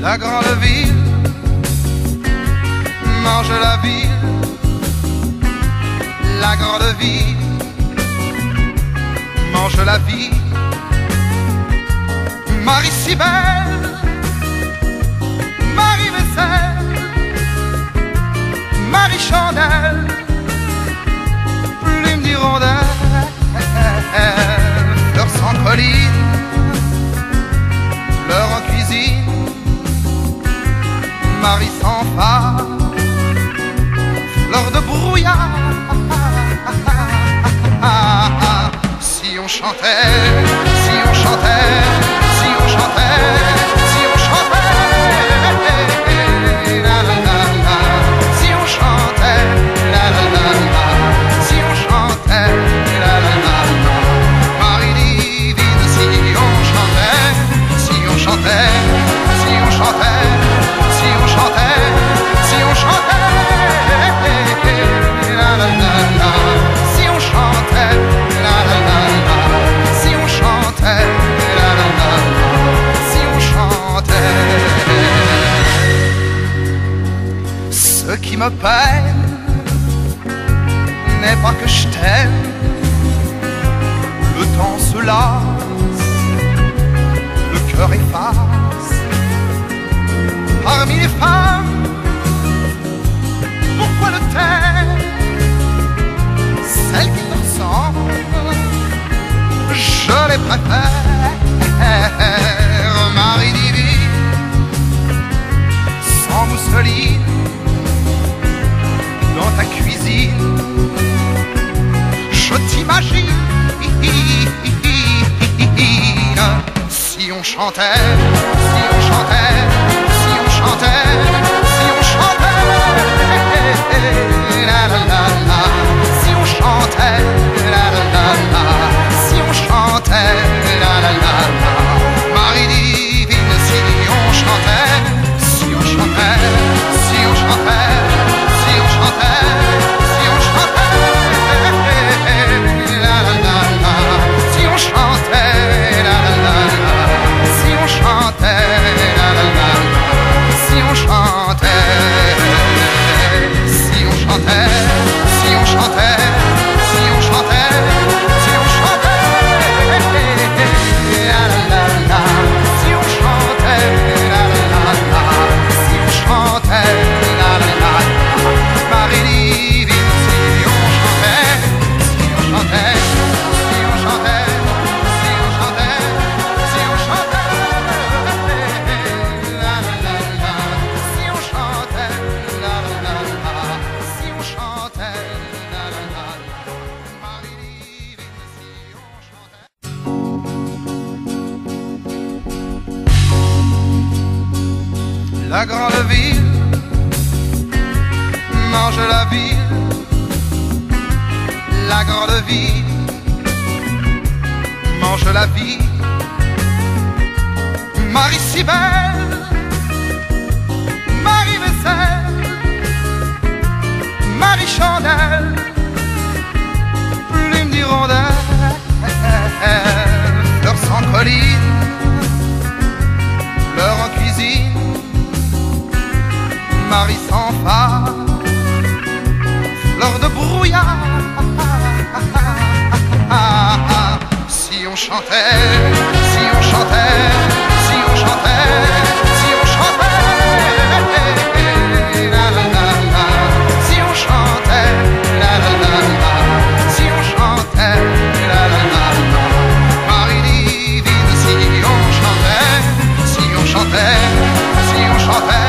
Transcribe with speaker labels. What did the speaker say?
Speaker 1: La grande ville mange la ville, la grande ville mange la vie. Marie si belle, Marie vaisselle, Marie chandelle, plume d'hirondelle, fleurs sans colline, fleurs en cuisine, Marie sans phare, fleurs de brouillard. Si on chantait, si on chantait, si on chantait, si on chantait, la la la la, si on chantait, la la la la, si on chantait, la la la la, Marie divine, si on chantait, si on chantait, si on chantait, si on chantait, si on chantait, la la la la, si on chantait, la la la la, si on chantait, la la la la, si on chantait. Ce qui me peine n'est pas que je t'aime, le temps se lasse, le cœur efface. Parmi les femmes, pourquoi le taire? Celles qui te ressemblent, je les préfère. Marie divine, sans mousseline, dans ta cuisine, je t'imagine. Si on chantait, si on chantait, si on chantait, si on chantait, la la la la, si on chantait, la la la la, si on chantait, la la la la, Marie divine, si on chantait, si on chantait, si on chantait, si on chantait, si on chantait, la la la la, si on chantait, la la la la, si on chantait, la la la la, si on chantait, si on chantait, si on chantait, si on chantait, si on chantait, la la la la, si on chantait, la la la la, si on chantait, la la la la, Marie divine, si on chantait, si on chantait, si on chantait, si on chantait, si on chantait, la la la la, si on chantait, la la la la, si on chantait, la la la la, Marie divine, si on chantait. La grande ville mange la ville, la grande ville mange la vie. Marie si belle, Marie vaisselle, Marie chandelle, plume d'hirondelle, fleurs sans colline, fleurs en cuisine, Marie sans phare, fleurs de brouillard. Si on chantait, si on chantait, si on chantait, si on chantait, la la la la, si on chantait, la la la la, si on chantait, la la la la, Marie divine, si on chantait, si on chantait, si on chantait.